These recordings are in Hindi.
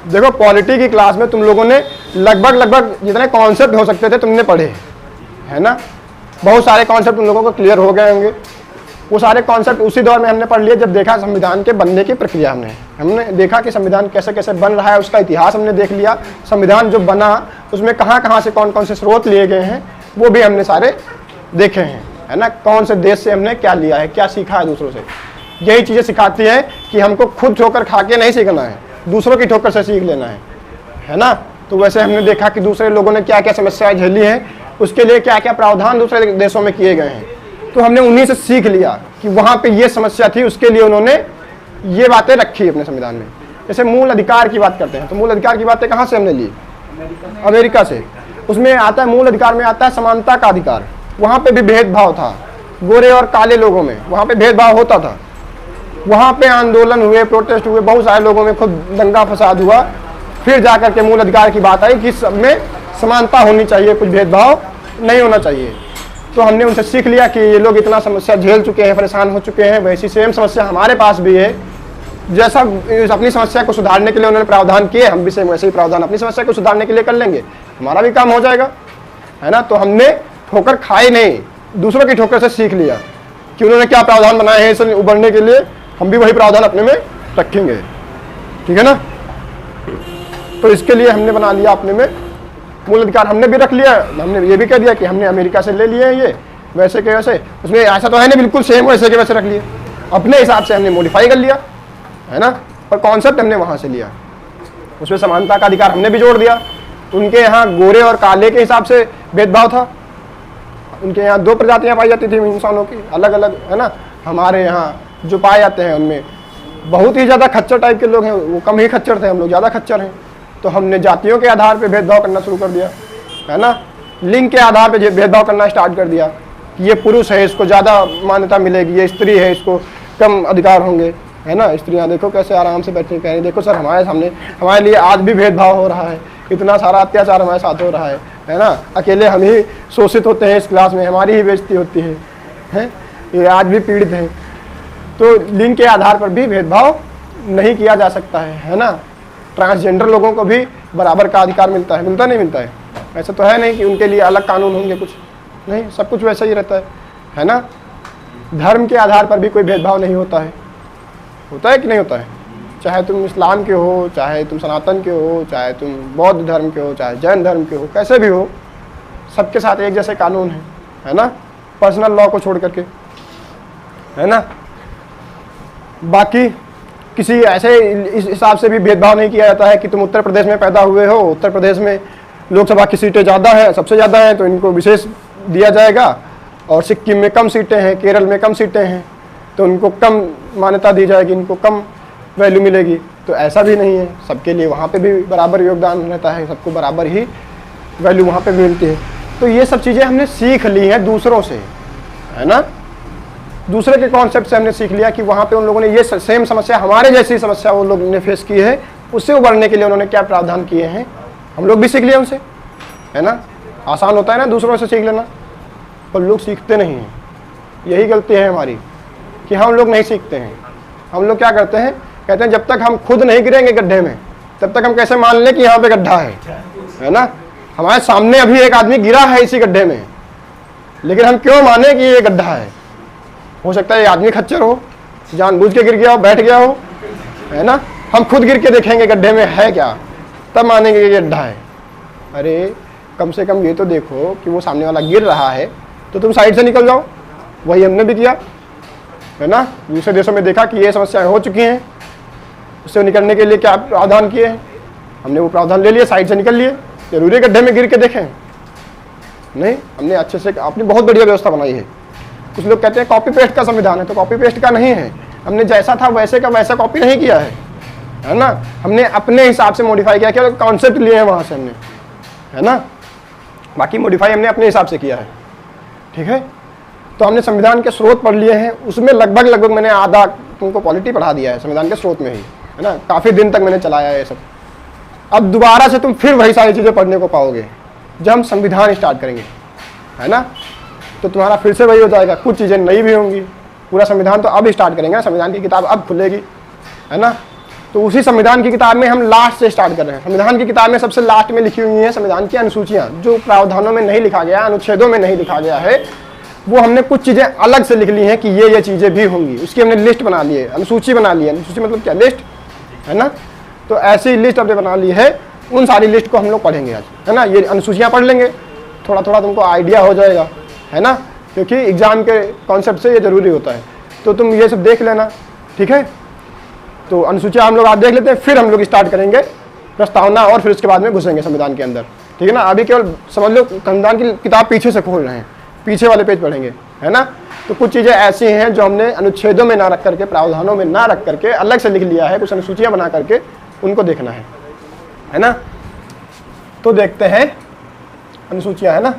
देखो पॉलिटी की क्लास में तुम लोगों ने लगभग जितने कॉन्सेप्ट हो सकते थे तुमने पढ़े, है ना। बहुत सारे कॉन्सेप्ट तुम लोगों को क्लियर हो गए होंगे। वो सारे कॉन्सेप्ट उसी दौर में हमने पढ़ लिए जब देखा संविधान के बनने की प्रक्रिया। हमने देखा कि संविधान कैसे कैसे बन रहा है, उसका इतिहास हमने देख लिया। संविधान जो बना उसमें कहाँ कहाँ से कौन कौन से स्रोत लिए गए हैं वो भी हमने सारे देखे हैं, है ना। कौन से देश से हमने क्या लिया है, क्या सीखा है दूसरों से। यही चीज़ें सिखाती है कि हमको खुद ठोकर खा के नहीं सीखना है, दूसरों की ठोकर से सीख लेना है ना। तो वैसे हमने देखा कि दूसरे लोगों ने क्या क्या समस्याएं झेली हैं, उसके लिए क्या क्या प्रावधान दूसरे देशों में किए गए हैं। तो हमने उन्हीं से सीख लिया कि वहाँ पे ये समस्या थी, उसके लिए उन्होंने ये बातें रखी अपने संविधान में। जैसे मूल अधिकार की बात करते हैं तो मूल अधिकार की बातें कहाँ से हमने ली? अमेरिका से। उसमें आता है, मूल अधिकार में आता है समानता का अधिकार। वहाँ पे भी भेदभाव था गोरे और काले लोगों में, वहाँ पे भेदभाव होता था। वहाँ पे आंदोलन हुए, प्रोटेस्ट हुए, बहुत सारे लोगों में खुद दंगा फसाद हुआ। फिर जाकर के मूल अधिकार की बात आई कि सब में समानता होनी चाहिए, कुछ भेदभाव नहीं होना चाहिए। तो हमने उनसे सीख लिया कि ये लोग इतना समस्या झेल चुके हैं, परेशान हो चुके हैं, वैसी सेम समस्या हमारे पास भी है। जैसा अपनी समस्या को सुधारने के लिए उन्होंने प्रावधान किए, हम भी सेम वैसे ही प्रावधान अपनी समस्या को सुधारने के लिए कर लेंगे, हमारा भी काम हो जाएगा, है ना। तो हमने ठोकर खाई नहीं, दूसरों की ठोकर से सीख लिया कि उन्होंने क्या प्रावधान बनाए हैं इससे उबरने के लिए, हम भी वही प्रावधान अपने में रखेंगे, ठीक है ना। तो इसके लिए हमने बना लिया अपने में मूल अधिकार, हमने भी रख लिया। हमने ये भी कह दिया कि हमने अमेरिका से ले लिए हैं ये वैसे के वैसे, उसमें ऐसा तो है नहीं बिल्कुल सेम वैसे के वैसे रख लिए, अपने हिसाब से हमने मॉडिफाई कर लिया, है ना। पर कॉन्सेप्ट हमने वहाँ से लिया। उसमें समानता का अधिकार हमने भी जोड़ दिया। उनके यहाँ गोरे और काले के हिसाब से भेदभाव था, उनके यहाँ 2 प्रजातियाँ पाई जाती थी इंसानों की अलग अलग, है ना। हमारे यहाँ जो पाए जाते हैं उनमें बहुत ही ज़्यादा खच्चर टाइप के लोग हैं, वो कम ही खच्चर थे, हम लोग ज़्यादा खच्चर हैं। तो हमने जातियों के आधार पे भेदभाव करना शुरू कर दिया, है ना। लिंग के आधार पे भेदभाव करना स्टार्ट कर दिया कि ये पुरुष है इसको ज़्यादा मान्यता मिलेगी, ये स्त्री है इसको कम अधिकार होंगे, है ना। स्त्रियाँ देखो कैसे आराम से बैठे कह रही, देखो सर हमारे सामने हमारे लिए आज भी भेदभाव हो रहा है, इतना सारा अत्याचार हमारे साथ हो रहा है ना। अकेले हम ही शोषित होते हैं इस क्लास में, हमारी ही बेइज्जती होती है, ये आज भी पीड़ित हैं। तो लिंग के आधार पर भी भेदभाव नहीं किया जा सकता है ना। ट्रांसजेंडर लोगों को भी बराबर का अधिकार मिलता है, मिलता नहीं मिलता है? ऐसा तो है नहीं कि उनके लिए अलग कानून होंगे, कुछ नहीं, सब कुछ वैसा ही रहता है ना। धर्म के आधार पर भी कोई भेदभाव नहीं होता है कि नहीं होता है? चाहे तुम इस्लाम के हो, चाहे तुम सनातन के हो, चाहे तुम बौद्ध धर्म के हो, चाहे जैन धर्म के हो, कैसे भी हो, सबके साथ एक जैसे कानून है ना, पर्सनल लॉ को छोड़ करके, है ना। बाकी किसी ऐसे इस हिसाब से भी भेदभाव नहीं किया जाता है कि तुम उत्तर प्रदेश में पैदा हुए हो, उत्तर प्रदेश में लोकसभा की सीटें ज़्यादा हैं, सबसे ज़्यादा हैं, तो इनको विशेष दिया जाएगा, और सिक्किम में कम सीटें हैं, केरल में कम सीटें हैं, तो उनको कम मान्यता दी जाएगी, इनको कम वैल्यू मिलेगी। तो ऐसा भी नहीं है, सबके लिए वहाँ पे भी बराबर योगदान रहता है, सबको बराबर ही वैल्यू वहाँ पे मिलती है। तो ये सब चीज़ें हमने सीख ली हैं दूसरों से, है ना। दूसरे के कॉन्सेप्ट से हमने सीख लिया कि वहाँ पे उन लोगों ने ये सेम समस्या, हमारे जैसी समस्या वो लोग ने फेस की है, उससे उबरने के लिए उन्होंने क्या प्रावधान किए हैं, हम लोग भी सीख लिए उनसे, है ना। आसान होता है ना दूसरों से सीख लेना, पर लोग सीखते नहीं हैं। यही गलती है हमारी कि हम लोग नहीं सीखते हैं। हम लोग क्या करते हैं, कहते हैं जब तक हम खुद नहीं गिरेंगे गड्ढे में तब तक हम कैसे मान लें कि यहाँ पे गड्ढा है ना। हमारे सामने अभी एक आदमी गिरा है इसी गड्ढे में, लेकिन हम क्यों माने कि ये गड्ढा है? हो सकता है ये आदमी खच्चर हो, जानबूझ के गिर गया हो, बैठ गया हो, है ना। हम खुद गिर के देखेंगे गड्ढे में है क्या, तब मानेंगे कि ये गड्ढा है। अरे कम से कम ये तो देखो कि वो सामने वाला गिर रहा है तो तुम साइड से निकल जाओ। वही हमने भी किया, है ना। दूसरे देशों में देखा कि ये समस्याएं हो चुकी हैं, उससे निकलने के लिए क्या प्रावधान किए हैं, हमने वो प्रावधान ले लिए, साइड से निकल लिए। जरूरी गड्ढे में गिर के देखें? नहीं, हमने अच्छे से अपनी बहुत बढ़िया व्यवस्था बनाई है। कुछ लोग कहते हैं कॉपी पेस्ट का संविधान है, तो कॉपी पेस्ट का नहीं है। हमने जैसा था वैसे का वैसा कॉपी नहीं किया है ना। हमने अपने हिसाब से मॉडिफाई किया, कॉन्सेप्ट लिए हैं वहाँ से हमने, है ना। बाकी मॉडिफाई हमने अपने हिसाब से किया है, ठीक है। तो हमने संविधान के स्रोत पढ़ लिए हैं, उसमें लगभग मैंने आधा तुमको पॉलिटी पढ़ा दिया है संविधान के स्रोत में ही, है ना। काफ़ी दिन तक मैंने चलाया है ये सब। अब दोबारा से तुम फिर वही सारी चीज़ें पढ़ने को पाओगे जब हम संविधान स्टार्ट करेंगे, है ना। तो तुम्हारा फिर से वही हो जाएगा, कुछ चीज़ें नई भी होंगी। पूरा संविधान तो अब स्टार्ट करेंगे, संविधान की किताब अब खुलेगी, है ना। तो उसी संविधान की किताब में हम लास्ट से स्टार्ट कर रहे हैं। संविधान की किताब में सबसे लास्ट में लिखी हुई है संविधान की अनुसूचियां, जो प्रावधानों में नहीं लिखा गया, अनुच्छेदों में नहीं लिखा गया है, वो हमने कुछ चीजें अलग से लिख ली हैं कि ये चीजें भी होंगी, उसकी हमने लिस्ट बना ली है, अनुसूची बना ली है। अनुसूची मतलब क्या, लिस्ट है ना। तो ऐसी लिस्ट हमने बना ली है, उन सारी लिस्ट को हम लोग पढ़ेंगे आज, है ना। ये अनुसूचियां पढ़ लेंगे, थोड़ा थोड़ा तुमको आइडिया हो जाएगा, है ना, क्योंकि एग्जाम के कॉन्सेप्ट से ये जरूरी होता है। तो तुम ये सब देख लेना, ठीक है। तो अनुसूचियां हम लोग आज देख लेते हैं, फिर हम लोग स्टार्ट करेंगे प्रस्तावना, और फिर उसके बाद में घुसेंगे संविधान के अंदर, ठीक है ना। अभी केवल समझ लो संविधान की किताब पीछे से खोल रहे हैं, पीछे वाले पेज पढ़ेंगे, है ना। तो कुछ चीज़ें ऐसी हैं जो हमने अनुच्छेदों में ना रख करके, प्रावधानों में ना रख करके अलग से लिख लिया है, कुछ अनुसूचियां बना करके उनको देखना है ना। तो देखते हैं अनुसूचियां, है ना।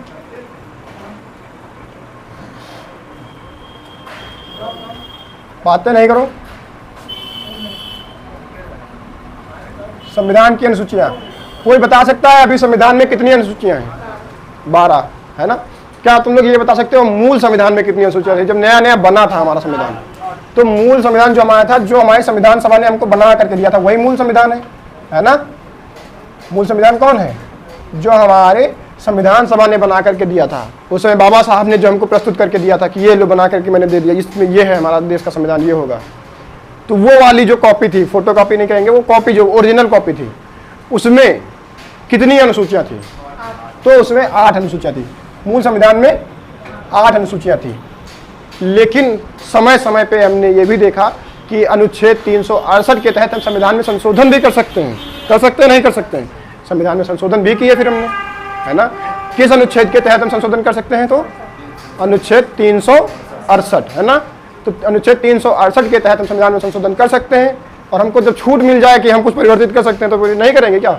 बातें नहीं करो। संविधान की अनुसूचियां, कोई बता सकता है अभी संविधान में कितनी अनुसूचियां हैं? 12, है ना। क्या तुम लोग ये बता सकते हो मूल संविधान में कितनी अनुसूचियां थी जब नया नया बना था हमारा संविधान? तो मूल संविधान जो हमारा था, जो हमारी संविधान सभा ने हमको बना करके दिया था, वही मूल संविधान है ना। मूल संविधान कौन है? जो हमारे संविधान सभा ने बना करके दिया था। उस समय बाबा साहब ने जो हमको प्रस्तुत करके दिया था कि ये लो बना करके मैंने दे दिया, इसमें ये है हमारा देश का संविधान, ये होगा। तो वो वाली जो कॉपी थी, फोटो कॉपी नहीं कहेंगे, वो कॉपी जो ओरिजिनल कॉपी थी, उसमें कितनी अनुसूचियां थी? तो उसमें 8 अनुसूचियां थी। मूल संविधान में 8 अनुसूचियां थी। लेकिन समय समय पे हमने ये भी देखा कि अनुच्छेद 368 के तहत हम संविधान में संशोधन भी कर सकते हैं। कर सकते हैं, नहीं कर सकते हैं? संविधान में संशोधन भी किए फिर हमने, है ना। किस अनुच्छेद के तहत हम संशोधन कर सकते हैं? तो अनुच्छेद 368, है ना। तो अनुच्छेद 368 के तहत हम संविधान में संशोधन कर सकते हैं। और हमको जब छूट मिल जाए कि हम कुछ परिवर्तित कर सकते हैं, तो नहीं करेंगे क्या?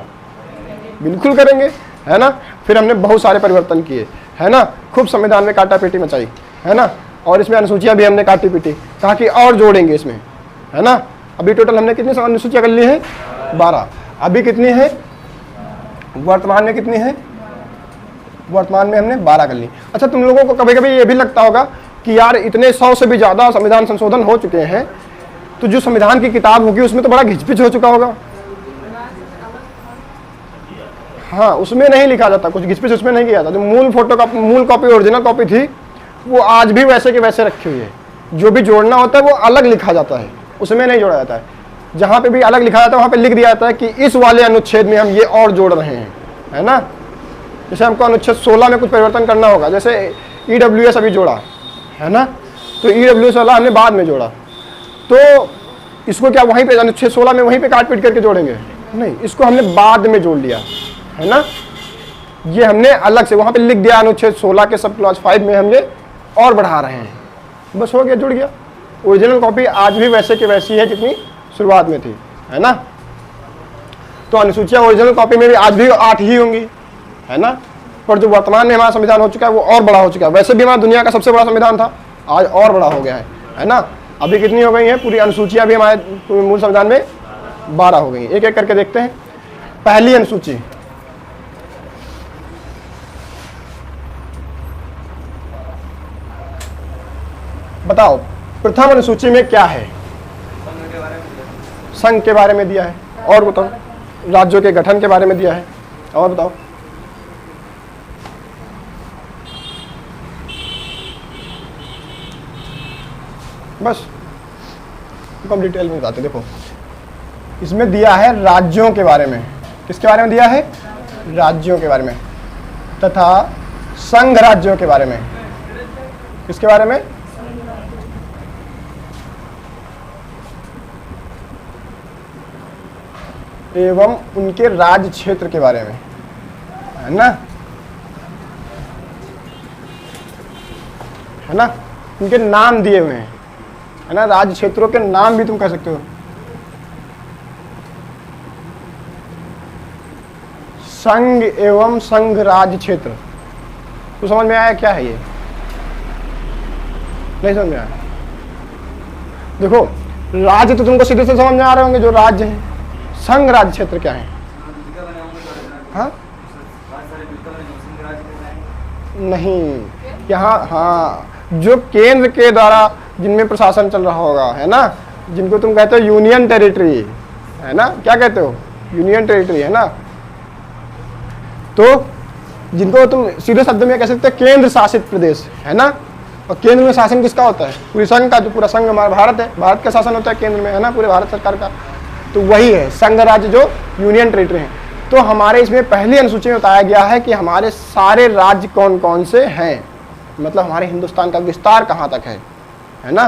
बिल्कुल करेंगे, है ना। फिर हमने बहुत सारे परिवर्तन किए, है ना। खूब संविधान में काटा पीटी मचाई, है ना। और इसमें अनुसूचियां भी हमने काटी पीटी, कहा कि और जोड़ेंगे इसमें, है ना। अभी टोटल हमने कितनी अनुसूचियां कर ली हैं? 12। अभी कितनी है वर्तमान में? कितनी है वर्तमान में? हमने 12 कर ली। अच्छा, तुम लोगों को कभी कभी ये भी लगता होगा कि यार इतने 100 से भी ज़्यादा संविधान संशोधन हो चुके हैं, तो जो संविधान की किताब होगी उसमें तो बड़ा घिचपिच हो चुका होगा। हाँ, उसमें नहीं लिखा जाता, कुछ घिचपिच उसमें नहीं किया जाता। जो मूल कॉपी ओरिजिनल कॉपी थी, वो आज भी वैसे के वैसे रखी हुई है। जो भी जोड़ना होता है वो अलग लिखा जाता है, उसमें नहीं जोड़ा जाता है। जहाँ पे भी अलग लिखा जाता है वहाँ पे लिख दिया जाता है कि इस वाले अनुच्छेद में हम ये और जोड़ रहे हैं, है ना। जैसे हमको अनुच्छेद 16 में कुछ परिवर्तन करना होगा, जैसे EWS अभी जोड़ा, है ना। तो EWS वाला हमने बाद में जोड़ा, तो इसको क्या वहीं पे अनुच्छेद 16 में वहीं पे काट पीट करके जोड़ेंगे? नहीं, इसको हमने बाद में जोड़ लिया, है ना। ये हमने अलग से वहाँ पे लिख दिया, अनुच्छेद 16 के सब क्लॉज 5 में हम ये और बढ़ा रहे हैं, बस हो गया, जुड़ गया। ओरिजिनल कॉपी आज भी वैसे की वैसी है जितनी शुरुआत में थी, है ना। तो अनुसूचियां ओरिजिनल कॉपी में भी आज भी 8 ही होंगी, है ना। पर जो वर्तमान में हमारा संविधान हो चुका है वो और बड़ा हो चुका है। वैसे भी हमारा दुनिया का सबसे बड़ा संविधान था, आज और बड़ा हो गया है ना। अभी कितनी हो गई है पूरी अनुसूचियां भी हमारे मूल संविधान में? 12 हो गई। एक एक करके देखते हैं। पहली अनुसूची, बताओ प्रथम अनुसूची में क्या है? संघ के बारे में दिया है, और बताओ राज्यों के गठन के बारे में दिया है, और बताओ। बस कम डिटेल में बताते। देखो इसमें दिया है राज्यों के बारे में। किसके बारे में दिया है? राज्यों के बारे में, तथा संघ राज्यों के बारे में। किसके बारे में? एवं उनके राज्य क्षेत्र के बारे में, है ना, है ना। उनके नाम दिए हुए हैं, है ना। राज्य क्षेत्रों के नाम भी तुम कह सकते हो। संघ एवं संघ राज्य क्षेत्र, तो समझ में आया क्या है ये? नहीं समझ में आया? देखो राज्य तो तुमको सीधे से समझ में आ रहे होंगे, जो राज्य है। संघ राज्य क्षेत्र क्या है? हाँ नहीं, यहाँ हाँ, जो केंद्र के द्वारा जिनमें प्रशासन चल रहा होगा, है ना, जिनको तुम कहते हो यूनियन टेरिटरी, है ना, क्या कहते हो, यूनियन टेरिटरी, है ना। तो जिनको तुम सीधे शब्द में कह सकते हो केंद्र शासित प्रदेश, है ना। और केंद्र में शासन किसका होता है, पूरे संघ का, जो पूरा संघ हमारा भारत है, भारत का शासन होता है केंद्र में, है ना, पूरे भारत सरकार का। तो वही है संघ राज्य जो यूनियन टेरिटरी है। तो हमारे इसमें पहली अनुसूची में बताया गया है कि हमारे सारे राज्य कौन कौन से हैं, मतलब हमारे हिंदुस्तान का विस्तार कहाँ तक है ना।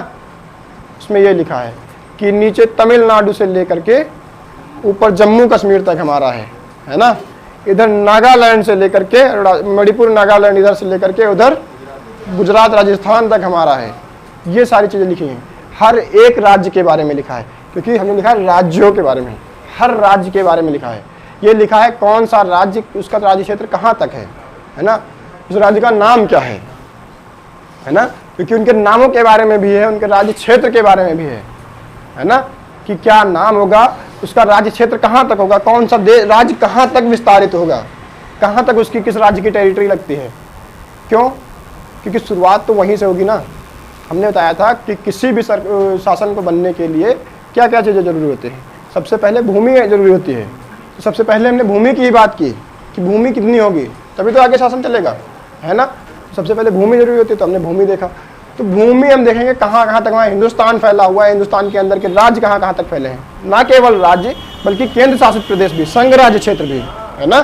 उसमें ये लिखा है कि नीचे तमिलनाडु से लेकर के ऊपर जम्मू कश्मीर तक हमारा है ना। इधर नागालैंड से लेकर के मणिपुर, नागालैंड इधर से लेकर के उधर गुजरात, राजस्थान तक हमारा है। ये सारी चीज़ें लिखी हैं, हर एक राज्य के बारे में लिखा है, क्योंकि हमने लिखा है राज्यों के बारे में, हर राज्य के बारे में लिखा है। ये लिखा है कौन सा राज्य, उसका राज्य क्षेत्र कहाँ तक है ना, उस राज्य का नाम क्या है ना, क्योंकि उनके नामों के बारे में भी है, उनके राज्य क्षेत्र के बारे में भी है ना, कि क्या नाम होगा, उसका राज्य क्षेत्र कहाँ तक होगा, कौन सा राज्य कहाँ तक विस्तारित होगा, कहाँ तक उसकी किस राज्य की टेरिटरी लगती है। क्यों, क्योंकि शुरुआत तो वहीं से होगी ना। हमने बताया था कि किसी भी शासन को बनने के लिए क्या क्या चीज़ें जरूरी होती हैं। सबसे पहले भूमि जरूरी होती है, तो सबसे पहले हमने भूमि की ही बात की कि भूमि कितनी होगी तभी तो आगे शासन चलेगा, है ना। सबसे पहले भूमि जरूरी होती है, तो हमने भूमि देखा। तो भूमि हम देखेंगे कहाँ कहाँ तक, वहाँ हिंदुस्तान फैला हुआ है, हिंदुस्तान के अंदर के राज्य कहाँ कहाँ तक फैले हैं, ना केवल राज्य बल्कि केंद्र शासित प्रदेश भी, संघ राज्य क्षेत्र भी, है ना।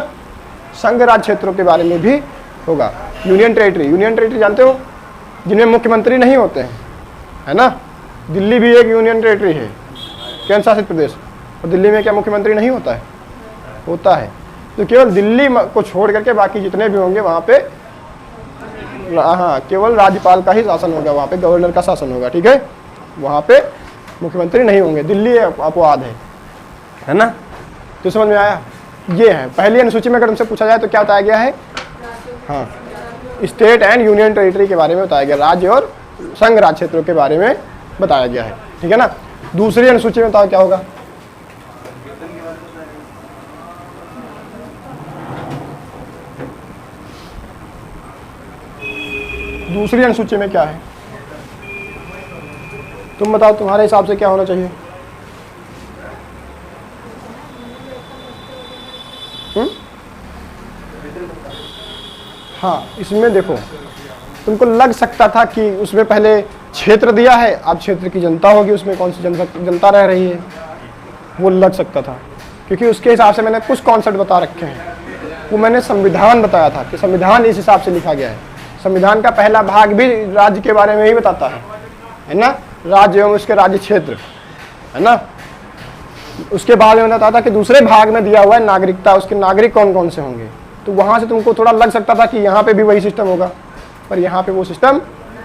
संघ राज्य क्षेत्रों के बारे में भी होगा। यूनियन टेरिटरी जानते हो, जिनमें मुख्यमंत्री नहीं होते हैं, है ना। दिल्ली भी एक यूनियन टेरिटरी है, केंद्र शासित प्रदेश। और दिल्ली में क्या मुख्यमंत्री नहीं होता है, होता है। तो केवल दिल्ली को छोड़ करके बाकी जितने भी होंगे वहाँ पे, हाँ, केवल राज्यपाल का ही शासन होगा, वहाँ पे गवर्नर का शासन होगा, ठीक है। वहाँ पे मुख्यमंत्री नहीं होंगे, दिल्ली अपवाद है ना। तो समझ में आया। ये है पहली अनुसूची में, अगर तुमसे पूछा जाए तो क्या बताया गया है, हाँ, स्टेट एंड यूनियन टेरिटरी के बारे में बताया गया, राज्य और संघ राज्य क्षेत्रों के बारे में बताया गया है, ठीक है ना। दूसरी अनुसूची में बताओ क्या होगा, दूसरी अनुसूची में क्या है, तुम बताओ, तुम्हारे हिसाब से क्या होना चाहिए। हाँ, इसमें देखो तुमको लग सकता था कि उसमें पहले क्षेत्र दिया है, अब क्षेत्र की जनता होगी, उसमें कौन सी जनता रह रही है, वो लग सकता था, क्योंकि उसके हिसाब से मैंने कुछ कॉन्सेप्ट बता रखे हैं। वो मैंने संविधान बताया था कि संविधान इस हिसाब से लिखा गया है। संविधान का पहला भाग भी राज्य के बारे में ही बताता है ना, राज्य एवं उसके राज्य क्षेत्र, है ना। उसके बाद में बताता था कि दूसरे भाग में दिया हुआ है नागरिकता, उसके नागरिक कौन कौन से होंगे। तो वहाँ से तुमको थोड़ा लग सकता था कि यहाँ पे भी वही सिस्टम होगा, पर यहाँ पे वो सिस्टम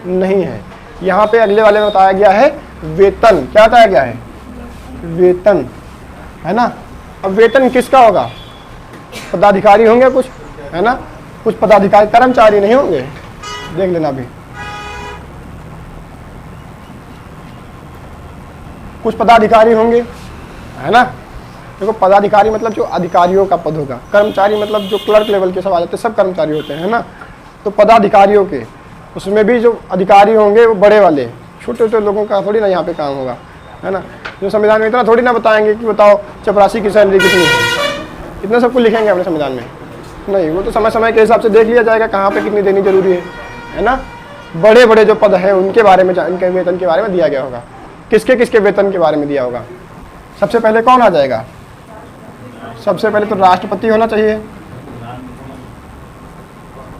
नहीं है। यहाँ पे अगले वाले में बताया गया है वेतन, क्या बताया गया है, वेतन, है ना। अब वेतन किसका होगा, पदाधिकारी होंगे कुछ, है ना, कुछ पदाधिकारी, कर्मचारी नहीं होंगे, देख लेना अभी। कुछ पदाधिकारी होंगे, है ना। देखो पदाधिकारी मतलब जो अधिकारियों का पद होगा, कर्मचारी मतलब जो क्लर्क लेवल के सब आ जाते हैं, सब कर्मचारी होते हैं, है ना। तो पदाधिकारियों के उसमें भी जो अधिकारी होंगे वो बड़े वाले, छोटे छोटे लोगों का थोड़ी ना यहाँ पे काम होगा, है ना। जो संविधान में इतना थोड़ी ना बताएंगे कि बताओ चपरासी की सैलरी कितनी है, इतना सब कुछ लिखेंगे अपने संविधान में, नहीं। वो तो समय समय के हिसाब से देख लिया जाएगा कहाँ पे कितनी देनी जरूरी है ना। बड़े बड़े जो पद हैं उनके बारे में, उनके वेतन के बारे में दिया गया होगा, किसके किसके वेतन के बारे में दिया होगा। सबसे पहले कौन आ जाएगा, सबसे पहले तो राष्ट्रपति होना चाहिए,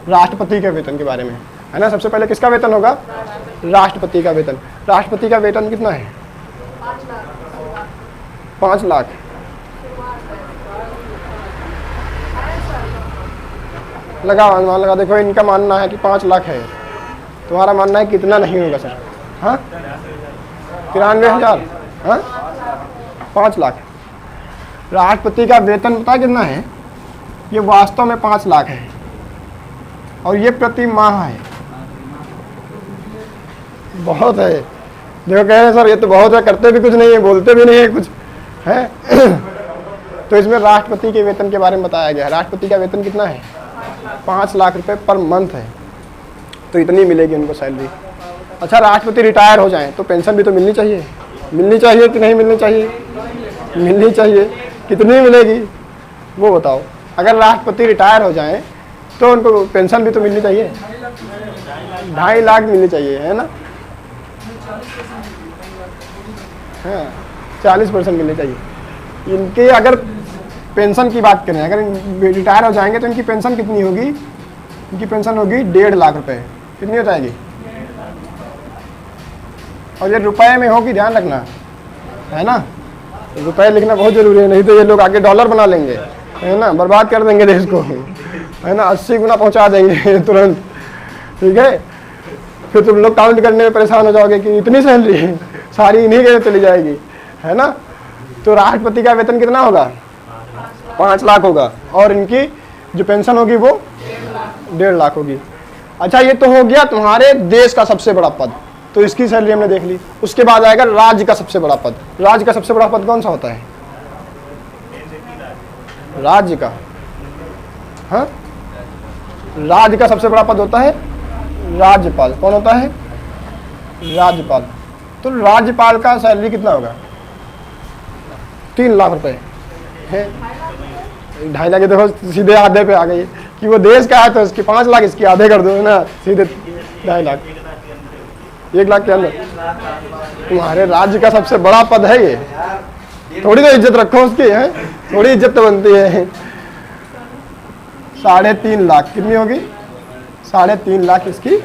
राष्ट्रपति के वेतन के बारे में, है ना। सबसे पहले किसका वेतन होगा, राष्ट्रपति का वेतन। राष्ट्रपति का वेतन कितना है, 5 लाख। लगा देखो, इनका मानना है कि 5 लाख है, तुम्हारा मानना है कितना नहीं होगा सर, हाँ 93,000, हाँ 5 लाख। राष्ट्रपति का वेतन पता कितना है, ये वास्तव में 5 लाख है और ये प्रति माह है। बहुत है, देखो कह रहे हैं सर ये तो बहुत है, करते भी कुछ नहीं है, बोलते भी नहीं है कुछ, है तो इसमें राष्ट्रपति के वेतन के बारे में बताया गया है। राष्ट्रपति का वेतन कितना है, 5 लाख रुपए पर मंथ है, तो इतनी मिलेगी उनको सैलरी। अच्छा, राष्ट्रपति रिटायर हो जाएं तो पेंशन भी तो मिलनी चाहिए कि नहीं मिलनी चाहिए, मिलनी चाहिए, कितनी मिलेगी वो बताओ। अगर राष्ट्रपति रिटायर हो जाएं तो उनको पेंशन भी तो मिलनी चाहिए, 2.5 लाख मिलनी चाहिए, है ना? हाँ, 40% मिलनी चाहिए। इनके अगर पेंशन की बात करें, अगर रिटायर हो जाएंगे तो इनकी पेंशन कितनी होगी? इनकी पेंशन होगी 1.5 लाख रुपए। कितनी हो जाएगी? और ये रुपए में होगी, ध्यान रखना, है ना? रुपए लिखना बहुत जरूरी है, नहीं तो ये लोग आगे डॉलर बना लेंगे, है ना? बर्बाद कर देंगे देश को, है ना? 80 गुना पहुंचा देंगे तुरंत, ठीक है? फिर तुम लोग काउंट करने में परेशान हो जाओगे कि इतनी सैलरी है, सारी इन्हीं के चली जाएगी, है ना? तो राष्ट्रपति का वेतन कितना होगा? 5 लाख होगा, और इनकी जो पेंशन होगी वो 1.5 लाख होगी। अच्छा, ये तो हो गया तुम्हारे देश का सबसे बड़ा पद, तो इसकी सैलरी हमने देख ली। उसके बाद आएगा राज्य का सबसे बड़ा पद। राज्य का सबसे बड़ा पद कौन सा होता है? राज्य का, हाँ, राज्य का सबसे बड़ा पद होता है राज्यपाल। कौन होता है? राज्यपाल। तो राज्यपाल का सैलरी कितना होगा? 3 लाख रुपए है। 2.5 लाख, देखो सीधे आधे पे आ गई कि वो देश का है तो इसकी 5 लाख, इसकी आधे कर दो, है ना? सीधे 2.5 लाख, 1 लाख के अंदर। तुम्हारे राज्य का सबसे बड़ा पद है ये, थोड़ी तो इज्जत रखो उसकी, है? थोड़ी इज्जत तो बनती है। 3.5 लाख कितनी होगी? 3.5 लाख इसकी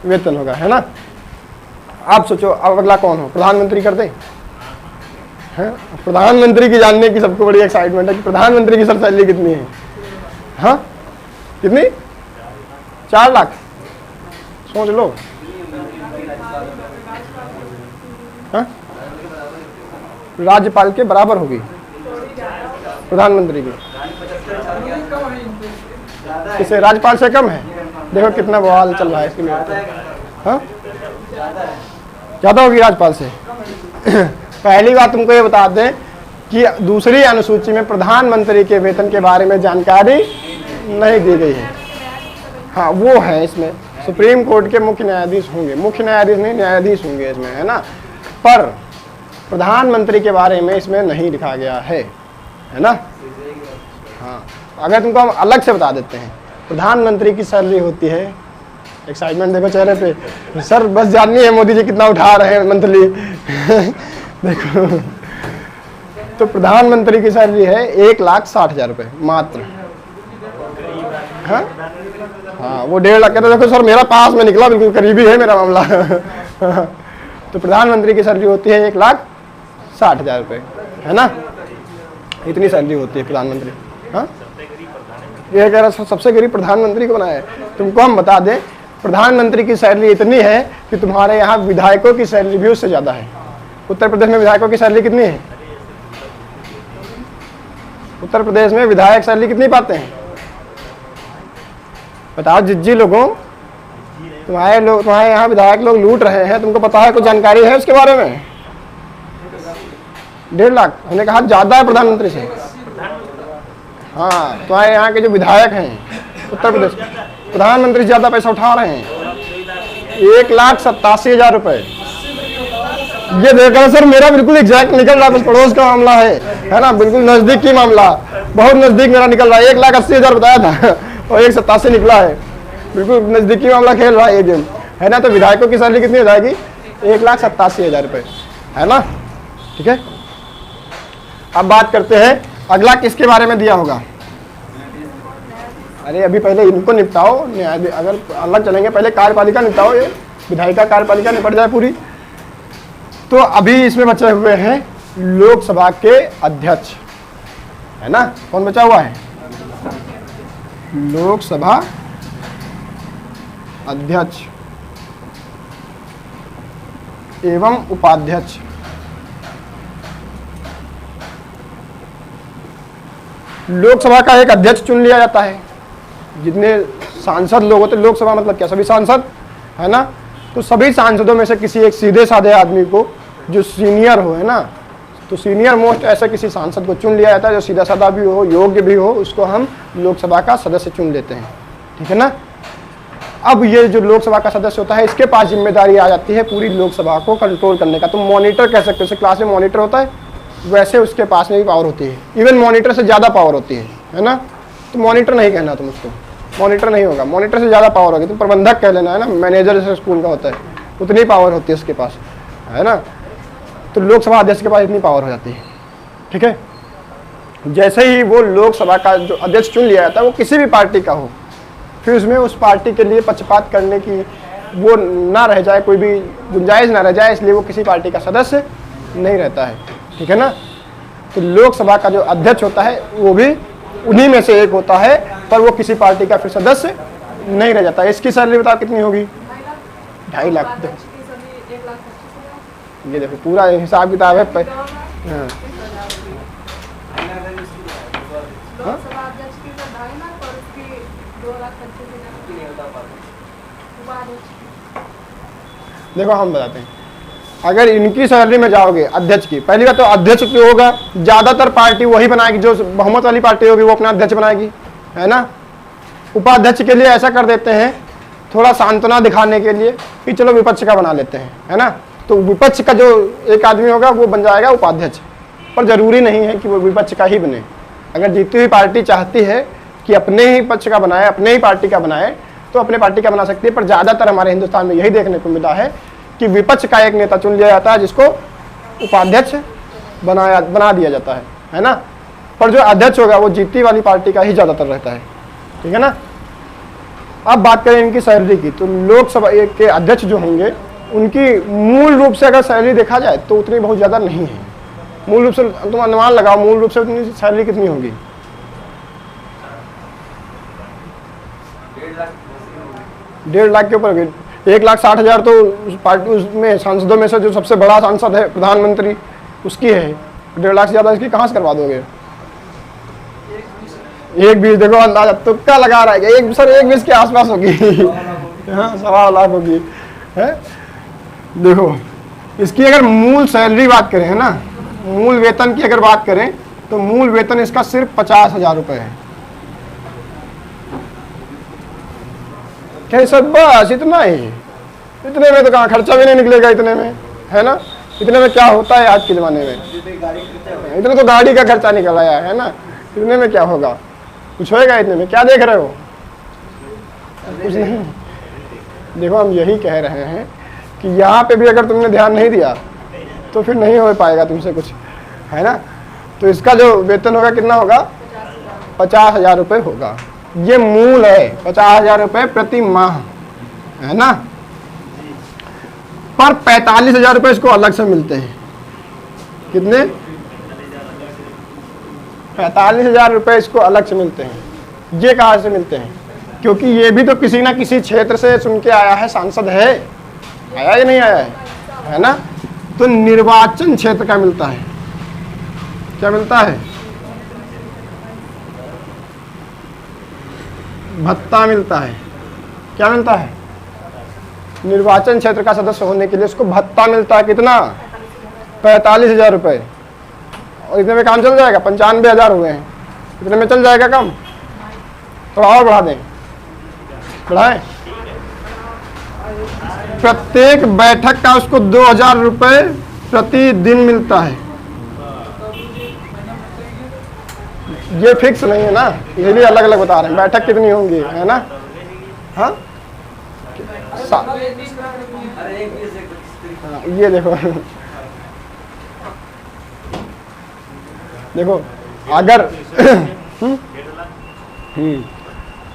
वेतन होगा, है ना? आप सोचो अब अगला कौन हो? प्रधानमंत्री कर दे, हैं? प्रधानमंत्री की जानने की सबको बड़ी एक्साइटमेंट है कि प्रधानमंत्री की सर सैलरी कितनी है? हाँ, कितनी? 4 लाख। सोच लो, हाँ? राज्यपाल के बराबर होगी प्रधानमंत्री की। किसे? राज्यपाल से कम है? देखो कितना बवाल चल रहा है इसके लिए, हाँ? ज्यादा होगी राज्यपाल से। पहली बात तुमको ये बता दें कि दूसरी अनुसूची में प्रधानमंत्री के वेतन के बारे में जानकारी नहीं दी गई है। हाँ, वो है इसमें सुप्रीम कोर्ट के मुख्य न्यायाधीश होंगे, मुख्य न्यायाधीश नहीं, न्यायाधीश होंगे इसमें, है ना? पर प्रधानमंत्री के बारे में इसमें नहीं लिखा गया है ना? हाँ, अगर तुमको हम अलग से बता देते हैं, प्रधानमंत्री की सैलरी होती है, एक्साइटमेंट देखो चेहरे पे, सर बस जाननी है मोदी जी कितना उठा रहे हैं मंथली। देखो, तो प्रधानमंत्री की सैलरी है 1,60,000 रुपए मात्र। हाँ, हाँ, वो 1.5 लाख। देखो सर मेरा पास में निकला, बिल्कुल करीबी है मेरा मामला। तो प्रधानमंत्री की सैलरी होती है 1,60,000 रुपए, है ना? इतनी सैलरी होती है प्रधानमंत्री। हाँ, ये कह रहा सबसे गरीब प्रधानमंत्री को बनाया है। तुमको हम बता दें, प्रधानमंत्री की सैलरी इतनी है कि तुम्हारे यहाँ विधायकों की सैलरी भी उससे ज्यादा है। उत्तर प्रदेश में विधायकों की सैलरी कितनी है? उत्तर प्रदेश में विधायक सैलरी कितनी पाते हैं? बताओ जिज्जी लोगों, तुम्हारे यहाँ विधायक लोग लूट रहे हैं, तुमको पता है? कुछ जानकारी है उसके बारे में? 1.5 लाख। हमने कहा ज्यादा है प्रधानमंत्री से। हाँ, तुम्हारे यहाँ के जो विधायक हैं उत्तर प्रदेश, प्रधानमंत्री ज्यादा पैसा उठा रहे हैं, 1,87,000 रुपए। ये देखा सर, मेरा बिल्कुल एग्जैक्ट निकल रहा है, बस पड़ोस का मामला है ना? बिल्कुल नजदीक की मामला, बहुत नजदीक मेरा निकल रहा है। 1,80,000 बताया था और 1,87 निकला है, बिल्कुल नजदीकी मामला खेल रहा है ये गेम, है ना? तो विधायकों की सैलरी कितनी हो जाएगी? 1,87,000 रुपए, है ना? ठीक है, अब बात करते हैं अगला किसके बारे में दिया होगा। अरे अभी पहले इनको निपटाओ, अगर अलग चलेंगे पहले कार्यपालिका निपटाओ, ये विधायिका कार्यपालिका निपट जाए पूरी। तो अभी इसमें बचे हुए हैं लोकसभा के अध्यक्ष, है ना? कौन बचा हुआ है? लोकसभा अध्यक्ष एवं उपाध्यक्ष। लोकसभा का एक अध्यक्ष चुन लिया जाता है। जितने सांसद लोग होते, लोकसभा मतलब क्या? सभी सांसद, है ना? तो सभी सांसदों में से किसी एक सीधे साधे आदमी को जो सीनियर हो, है ना, तो सीनियर मोस्ट ऐसे किसी सांसद को चुन लिया जाता है जो सीधा साधा भी हो, योग्य भी हो, उसको हम लोकसभा का सदस्य चुन लेते हैं। ठीक है ना? अब ये जो लोकसभा का सदस्य होता है, इसके पास जिम्मेदारी आ जाती है पूरी लोकसभा को कंट्रोल करने का। तुम मॉनिटर कह सकते हो, क्लास में मॉनिटर होता है, वैसे उसके पास में भी पावर होती है, इवन मॉनिटर से ज़्यादा पावर होती है ना। तो मॉनिटर नहीं कहना तुम उसको, मॉनिटर नहीं होगा, मॉनिटर से ज़्यादा पावर होगी, तुम प्रबंधक कह लेना, है ना, मैनेजर जैसे स्कूल का होता है, उतनी पावर होती है उसके पास, है ना। तो लोकसभा अध्यक्ष के पास इतनी पावर हो जाती है, ठीक है। जैसे ही वो लोकसभा का जो अध्यक्ष चुन लिया जाता है, वो किसी भी पार्टी का हो, फिर उसमें उस पार्टी के लिए पक्षपात करने की वो ना रह जाए, कोई भी गुंजाइश ना रह जाए, इसलिए वो किसी पार्टी का सदस्य नहीं रहता है, ठीक है ना। तो लोकसभा का जो अध्यक्ष होता है वो भी उन्हीं में से एक होता है, पर वो किसी पार्टी का फिर सदस्य नहीं रह जाता। इसकी सैलरी बताओ कितनी होगी? 2.5 लाख। ये देखो पूरा हिसाब किताब है। हाँ। देखो हम बताते हैं, अगर इनकी सैलरी में जाओगे अध्यक्ष की, पहली बात तो अध्यक्ष क्यों होगा, ज्यादातर पार्टी वही बनाएगी, जो बहुमत वाली पार्टी होगी वो अपना अध्यक्ष बनाएगी, है ना। उपाध्यक्ष के लिए ऐसा कर देते हैं, थोड़ा सांत्वना दिखाने के लिए कि चलो विपक्ष का बना लेते हैं, है ना। तो विपक्ष का जो एक आदमी होगा वो बन जाएगा उपाध्यक्ष, पर जरूरी नहीं है कि वो विपक्ष का ही बने। अगर जीती हुई पार्टी चाहती है कि अपने ही पक्ष का बनाए, अपने ही पार्टी का बनाए, तो अपने पार्टी का बना सकती है। पर ज़्यादातर हमारे हिंदुस्तान में यही देखने को मिला है कि विपक्ष का एक नेता चुन लिया जाता है, जिसको उपाध्यक्ष बना दिया जाता है ना। पर जो अध्यक्ष होगा वो जीती वाली पार्टी का ही ज़्यादातर रहता है, ठीक है ना। अब बात करें इनकी सैलरी की, तो लोकसभा के अध्यक्ष जो होंगे उनकी मूल रूप से अगर सैलरी देखा जाए तो उतनी बहुत ज़्यादा नहीं है। मूल रूप से तुम अनुमान लगाओ, मूल रूप से उतनी सैलरी कितनी होगी? 1.5 लाख के ऊपर होगी। 1,60,000 तो पार्टी उसमें सांसदों में से जो सबसे बड़ा सांसद है प्रधानमंत्री, उसकी है। 1.5 लाख से ज़्यादा इसकी कहाँ से करवा दोगे? 1,20 देखो अंदाजा तुक्का लगा रहा है, 1,20 के आसपास होगी। हाँ 1.25 लाख होगी, है। देखो इसकी अगर मूल सैलरी बात करें, है ना, मूल वेतन की अगर बात करें तो मूल वेतन इसका सिर्फ 50,000 रुपये है। क्या सब बस इतना ही? इतने में तो कहाँ खर्चा भी नहीं निकलेगा इतने में, है ना। इतने में क्या होता है आज के ज़माने में? इतने तो गाड़ी का खर्चा निकल आया है ना, इतने में क्या होगा? कुछ होएगा इतने में? क्या देख रहे हो? कुछ नहीं। देखो हम यही कह रहे हैं कि यहाँ पे भी अगर तुमने ध्यान नहीं दिया तो फिर नहीं हो पाएगा तुमसे कुछ, है ना। तो इसका जो वेतन होगा कितना होगा? 50,000 रुपये होगा। ये मूल है, 50,000 रुपये प्रति माह, है ना। पर 45,000 रुपये इसको अलग से मिलते हैं। कितने? 45,000 रुपये इसको अलग से मिलते हैं। ये कहाँ से मिलते हैं? क्योंकि ये भी तो किसी ना किसी क्षेत्र से सुन के आया है, सांसद है, आया या नहीं आया है ना। तो निर्वाचन क्षेत्र का मिलता है। क्या मिलता है? भत्ता मिलता है। क्या मिलता है? निर्वाचन क्षेत्र का सदस्य होने के लिए उसको भत्ता मिलता है। कितना? 45,000 रुपये। और इतने में काम चल जाएगा? 95,000 हुए हैं, इतने में चल जाएगा काम? थोड़ा और बढ़ा दें, बढ़ाएं। प्रत्येक बैठक का उसको 2,000 रुपये प्रतिदिन मिलता है। ये फिक्स नहीं है ना, ये भी अलग अलग बता रहे हैं बैठक कितनी होंगी, है ना। हाँ ये देखो देखो अगर